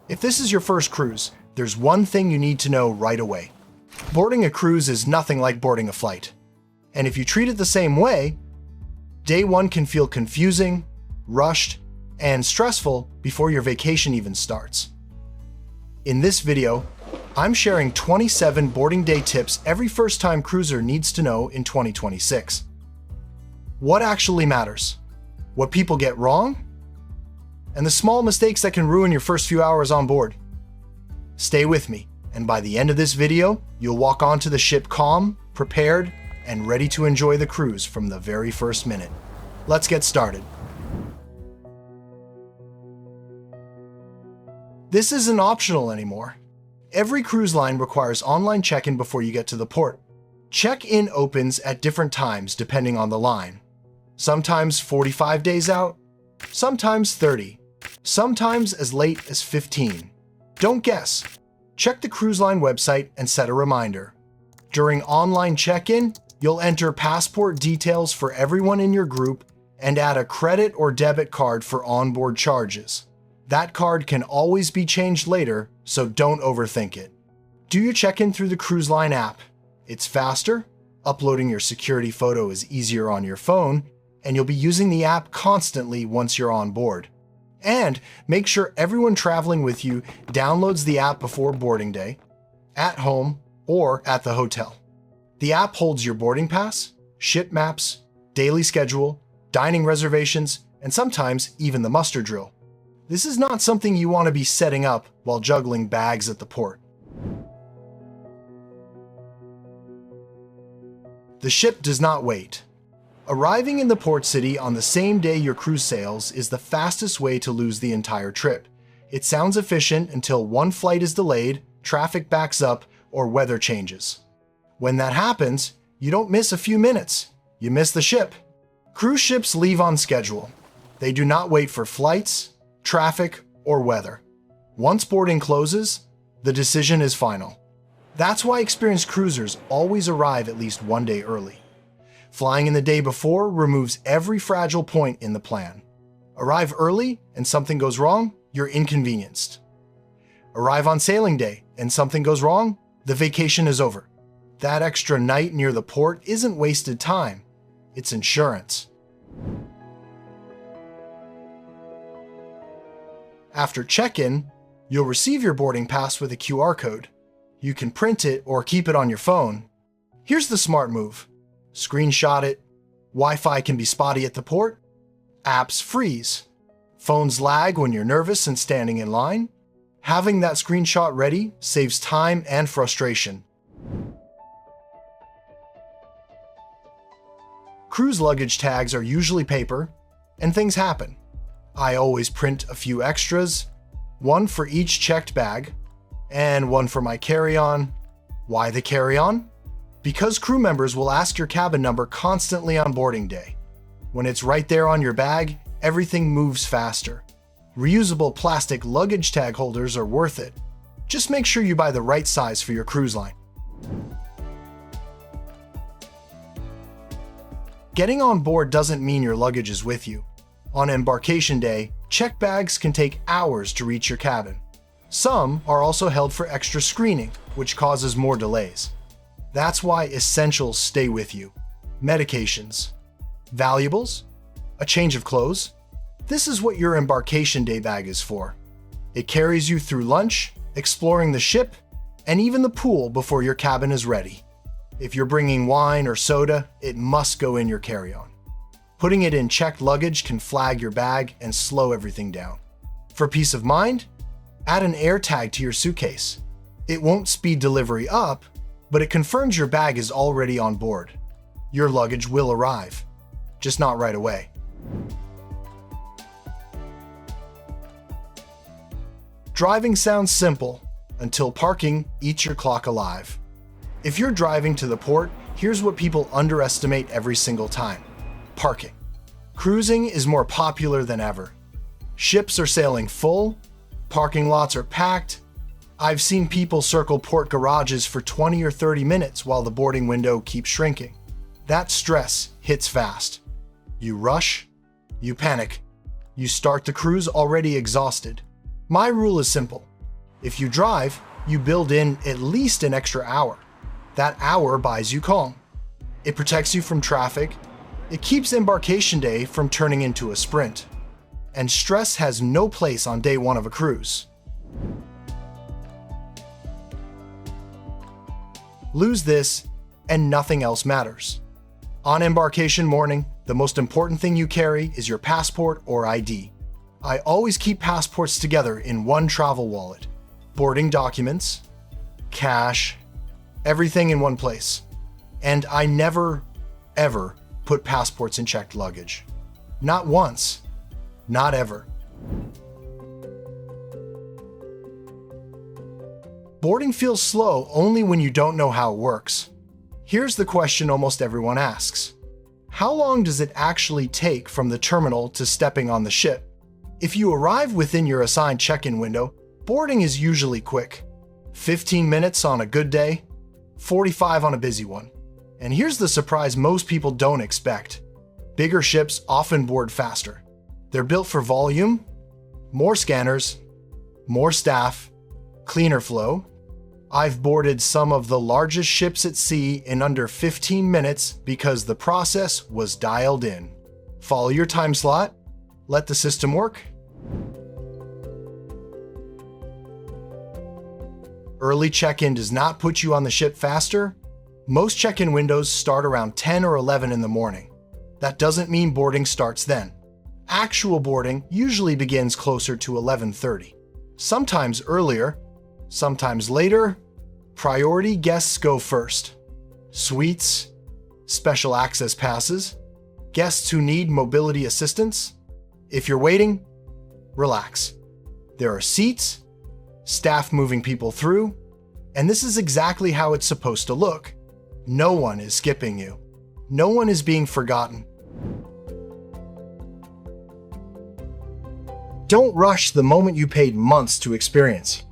If this is your first cruise, there's one thing you need to know right away. Boarding a cruise is nothing like boarding a flight. And if you treat it the same way, day one can feel confusing, rushed, and stressful before your vacation even starts. In this video, I'm sharing 27 boarding day tips every first-time cruiser needs to know in 2026. What actually matters? What people get wrong? And the small mistakes that can ruin your first few hours on board. Stay with me, and by the end of this video, you'll walk onto the ship calm, prepared, and ready to enjoy the cruise from the very first minute. Let's get started. This isn't optional anymore. Every cruise line requires online check-in before you get to the port. Check-in opens at different times depending on the line. Sometimes 45 days out, sometimes 30, sometimes as late as 15. Don't guess. Check the cruise line website and set a reminder. During online check-in, you'll enter passport details for everyone in your group and add a credit or debit card for onboard charges. That card can always be changed later, so don't overthink it. Do your check-in through the cruise line app. It's faster, uploading your security photo is easier on your phone, and you'll be using the app constantly once you're on board. And make sure everyone traveling with you downloads the app before boarding day, at home, or at the hotel. The app holds your boarding pass, ship maps, daily schedule, dining reservations, and sometimes even the muster drill. This is not something you want to be setting up while juggling bags at the port. The ship does not wait. Arriving in the port city on the same day your cruise sails is the fastest way to lose the entire trip. It sounds efficient until one flight is delayed, traffic backs up, or weather changes. When that happens, you don't miss a few minutes. You miss the ship. Cruise ships leave on schedule. They do not wait for flights, traffic, or weather. Once boarding closes, the decision is final. That's why experienced cruisers always arrive at least one day early. Flying in the day before removes every fragile point in the plan. Arrive early and something goes wrong, you're inconvenienced. Arrive on sailing day and something goes wrong, the vacation is over. That extra night near the port isn't wasted time, it's insurance. After check-in, you'll receive your boarding pass with a QR code. You can print it or keep it on your phone. Here's the smart move. Screenshot it. Wi-Fi can be spotty at the port. Apps freeze. Phones lag when you're nervous and standing in line. Having that screenshot ready saves time and frustration. Cruise luggage tags are usually paper, and things happen. I always print a few extras, one for each checked bag, and one for my carry-on. Why the carry-on? Because crew members will ask your cabin number constantly on boarding day. When it's right there on your bag, everything moves faster. Reusable plastic luggage tag holders are worth it. Just make sure you buy the right size for your cruise line. Getting on board doesn't mean your luggage is with you. On embarkation day, checked bags can take hours to reach your cabin. Some are also held for extra screening, which causes more delays. That's why essentials stay with you. Medications, valuables, a change of clothes. This is what your embarkation day bag is for. It carries you through lunch, exploring the ship, and even the pool before your cabin is ready. If you're bringing wine or soda, it must go in your carry-on. Putting it in checked luggage can flag your bag and slow everything down. For peace of mind, add an air tag to your suitcase. It won't speed delivery up, but it confirms your bag is already on board. Your luggage will arrive, just not right away. Driving sounds simple until parking eats your clock alive. If you're driving to the port, here's what people underestimate every single time. Parking. Cruising is more popular than ever. Ships are sailing full, parking lots are packed. I've seen people circle port garages for 20 or 30 minutes while the boarding window keeps shrinking. That stress hits fast. You rush, you panic, you start the cruise already exhausted. My rule is simple. If you drive, you build in at least an extra hour. That hour buys you calm. It protects you from traffic. It keeps embarkation day from turning into a sprint. And stress has no place on day one of a cruise. Lose this, and nothing else matters. On embarkation morning, the most important thing you carry is your passport or ID. I always keep passports together in one travel wallet. Boarding documents, cash, everything in one place. And I never, ever put passports in checked luggage. Not once. Not ever. Boarding feels slow only when you don't know how it works. Here's the question almost everyone asks. How long does it actually take from the terminal to stepping on the ship? If you arrive within your assigned check-in window, boarding is usually quick. 15 minutes on a good day, 45 on a busy one. And here's the surprise most people don't expect. Bigger ships often board faster. They're built for volume, more scanners, more staff, cleaner flow. I've boarded some of the largest ships at sea in under 15 minutes because the process was dialed in. Follow your time slot, let the system work. Early check-in does not put you on the ship faster. Most check-in windows start around 10 or 11 in the morning. That doesn't mean boarding starts then. Actual boarding usually begins closer to 11:30. Sometimes earlier, sometimes later. Priority guests go first. Suites, special access passes, guests who need mobility assistance. If you're waiting, relax. There are seats, staff moving people through, and this is exactly how it's supposed to look. No one is skipping you. No one is being forgotten. Don't rush the moment you paid months to experience.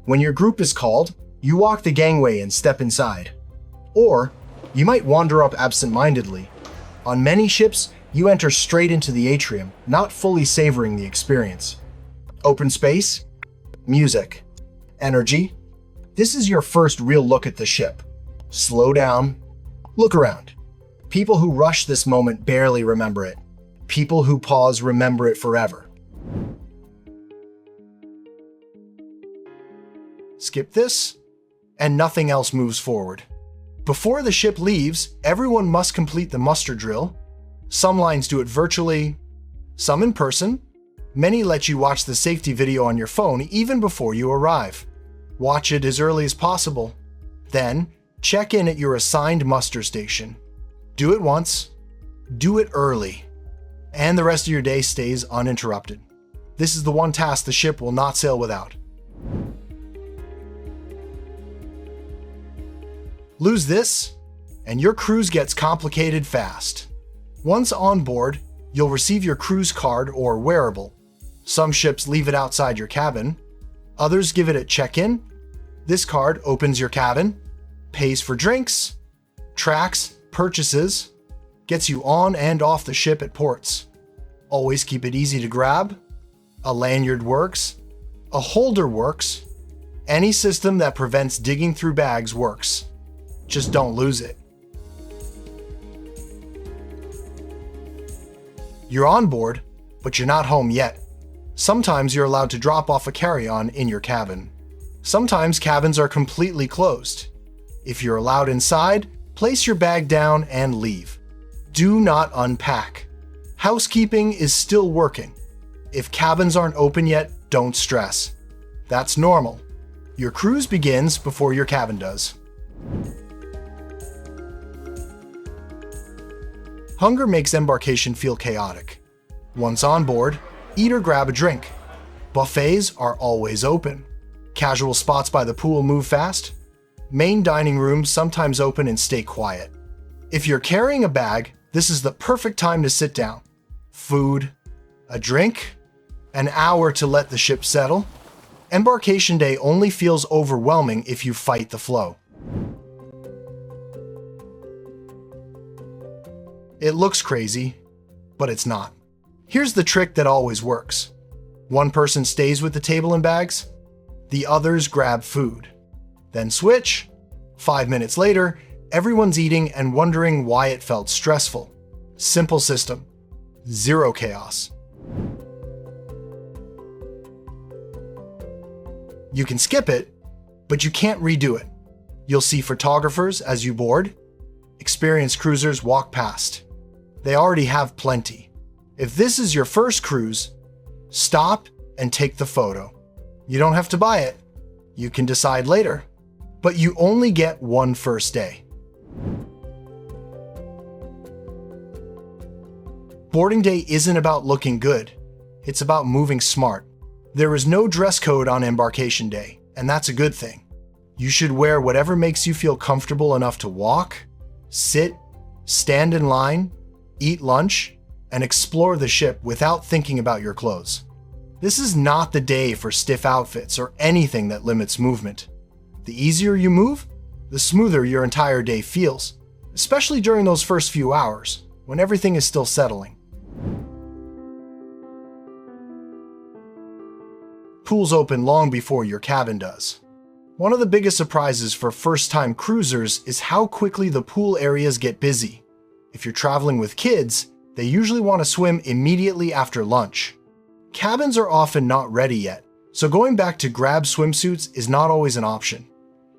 When your group is called, you walk the gangway and step inside. Or, you might wander up absent-mindedly. On many ships, you enter straight into the atrium, not fully savoring the experience. Open space, music, energy. This is your first real look at the ship. Slow down, look around. People who rush this moment barely remember it. People who pause remember it forever. Skip this, and nothing else moves forward. Before the ship leaves, everyone must complete the muster drill. Some lines do it virtually, some in person. Many let you watch the safety video on your phone even before you arrive. Watch it as early as possible. Then, check in at your assigned muster station. Do it once, do it early, and the rest of your day stays uninterrupted. This is the one task the ship will not sail without. Lose this, and your cruise gets complicated fast. Once on board, you'll receive your cruise card or wearable. Some ships leave it outside your cabin. Others give it at check-in. This card opens your cabin, pays for drinks, tracks purchases, gets you on and off the ship at ports. Always keep it easy to grab. A lanyard works. A holder works. Any system that prevents digging through bags works. Just don't lose it. You're on board, but you're not home yet. Sometimes you're allowed to drop off a carry-on in your cabin. Sometimes cabins are completely closed. If you're allowed inside, place your bag down and leave. Do not unpack. Housekeeping is still working. If cabins aren't open yet, don't stress. That's normal. Your cruise begins before your cabin does. Hunger makes embarkation feel chaotic. Once on board, eat or grab a drink. Buffets are always open. Casual spots by the pool move fast. Main dining rooms sometimes open and stay quiet. If you're carrying a bag, this is the perfect time to sit down. Food, a drink, an hour to let the ship settle. Embarkation day only feels overwhelming if you fight the flow. It looks crazy, but it's not. Here's the trick that always works. One person stays with the table and bags. The others grab food. Then switch. 5 minutes later, everyone's eating and wondering why it felt stressful. Simple system. Zero chaos. You can skip it, but you can't redo it. You'll see photographers as you board. Experienced cruisers walk past. They already have plenty. If this is your first cruise, stop and take the photo. You don't have to buy it. You can decide later. But you only get one first day. Boarding day isn't about looking good. It's about moving smart. There is no dress code on embarkation day, and that's a good thing. You should wear whatever makes you feel comfortable enough to walk, sit, stand in line, eat lunch, and explore the ship without thinking about your clothes. This is not the day for stiff outfits or anything that limits movement. The easier you move, the smoother your entire day feels, especially during those first few hours, when everything is still settling. Pools open long before your cabin does. One of the biggest surprises for first-time cruisers is how quickly the pool areas get busy. If you're traveling with kids, they usually want to swim immediately after lunch. Cabins are often not ready yet, so going back to grab swimsuits is not always an option.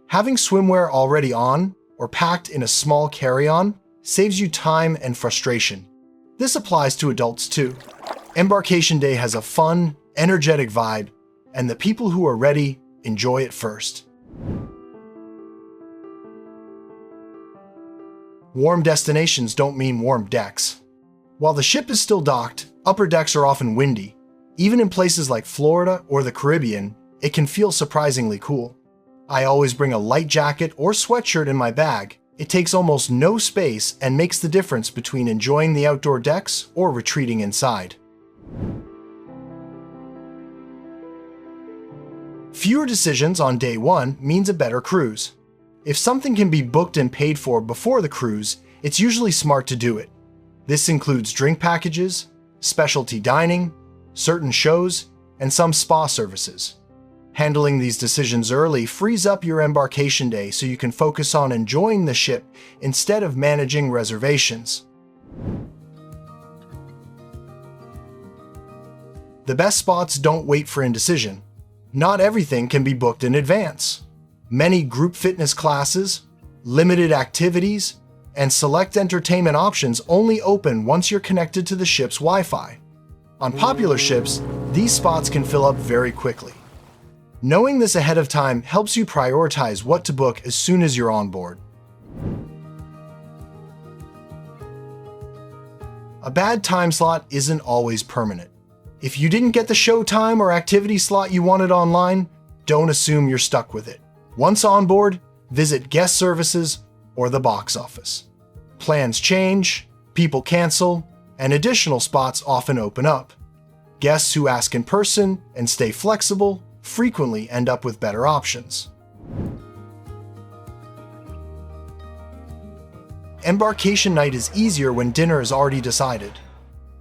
Having swimwear already on or packed in a small carry-on saves you time and frustration. This applies to adults too. Embarkation day has a fun, energetic vibe, and the people who are ready enjoy it first. Warm destinations don't mean warm decks. While the ship is still docked, upper decks are often windy. Even in places like Florida or the Caribbean, it can feel surprisingly cool. I always bring a light jacket or sweatshirt in my bag. It takes almost no space and makes the difference between enjoying the outdoor decks or retreating inside. Fewer decisions on day one means a better cruise. If something can be booked and paid for before the cruise, it's usually smart to do it. This includes drink packages, specialty dining, certain shows, and some spa services. Handling these decisions early frees up your embarkation day so you can focus on enjoying the ship instead of managing reservations. The best spots don't wait for indecision. Not everything can be booked in advance. Many group fitness classes, limited activities, and select entertainment options only open once you're connected to the ship's Wi-Fi. On popular ships, these spots can fill up very quickly. Knowing this ahead of time helps you prioritize what to book as soon as you're on board. A bad time slot isn't always permanent. If you didn't get the show time or activity slot you wanted online, don't assume you're stuck with it. Once on board, visit guest services or the box office. Plans change, people cancel, and additional spots often open up. Guests who ask in person and stay flexible frequently end up with better options. Embarkation night is easier when dinner is already decided.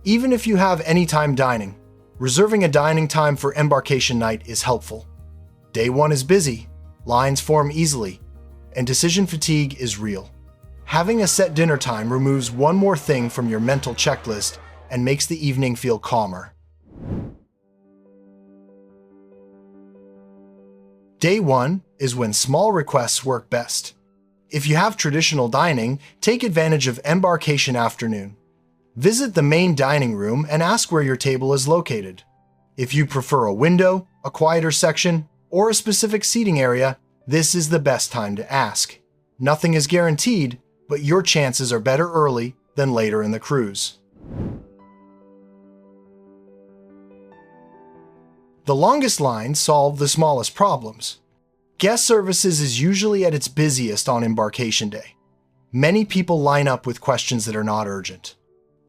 Even if you have anytime dining, reserving a dining time for embarkation night is helpful. Day one is busy, lines form easily, and decision fatigue is real. Having a set dinner time removes one more thing from your mental checklist and makes the evening feel calmer. Day one is when small requests work best. If you have traditional dining, take advantage of Embarkation Afternoon. Visit the main dining room and ask where your table is located. If you prefer a window, a quieter section, or a specific seating area, this is the best time to ask. Nothing is guaranteed, but your chances are better early than later in the cruise. The longest lines solve the smallest problems. Guest services is usually at its busiest on embarkation day. Many people line up with questions that are not urgent.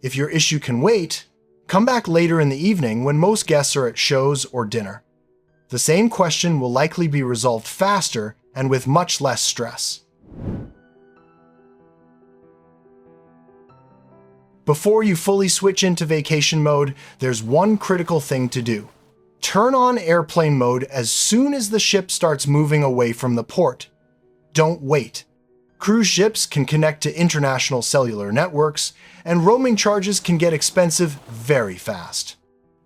If your issue can wait, come back later in the evening when most guests are at shows or dinner. The same question will likely be resolved faster and with much less stress. Before you fully switch into vacation mode, there's one critical thing to do. Turn on airplane mode as soon as the ship starts moving away from the port. Don't wait. Cruise ships can connect to international cellular networks, and roaming charges can get expensive very fast.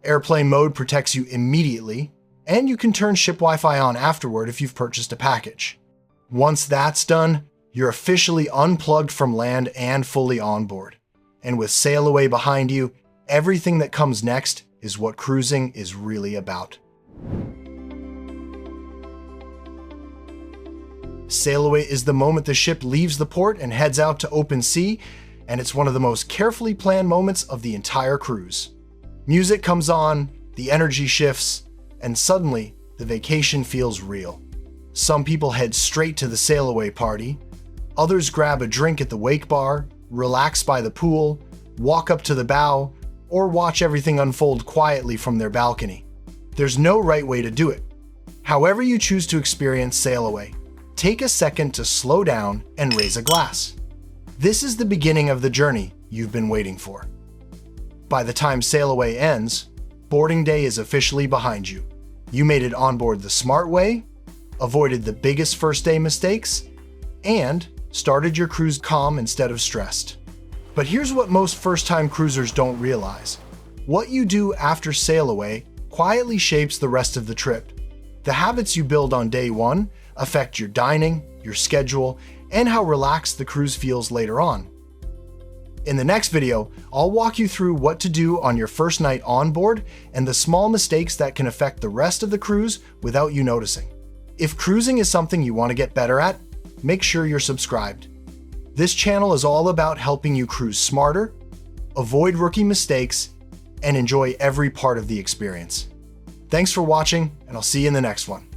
Airplane mode protects you immediately, and you can turn ship Wi-Fi on afterward if you've purchased a package. Once that's done, you're officially unplugged from land and fully on board. And with sailaway behind you, everything that comes next is what cruising is really about. Sailaway is the moment the ship leaves the port and heads out to open sea, and it's one of the most carefully planned moments of the entire cruise. Music comes on, the energy shifts, and suddenly the vacation feels real. Some people head straight to the sailaway party, others grab a drink at the wake bar, relax by the pool, walk up to the bow, or watch everything unfold quietly from their balcony. There's no right way to do it. However you choose to experience sailaway, take a second to slow down and raise a glass. This is the beginning of the journey you've been waiting for. By the time sailaway ends, boarding day is officially behind you. You made it on board the smart way, avoided the biggest first day mistakes, and started your cruise calm instead of stressed. But here's what most first-time cruisers don't realize. What you do after sailaway quietly shapes the rest of the trip. The habits you build on day one affect your dining, your schedule, and how relaxed the cruise feels later on. In the next video, I'll walk you through what to do on your first night on board and the small mistakes that can affect the rest of the cruise without you noticing. If cruising is something you want to get better at, make sure you're subscribed. This channel is all about helping you cruise smarter, avoid rookie mistakes, and enjoy every part of the experience. Thanks for watching, and I'll see you in the next one.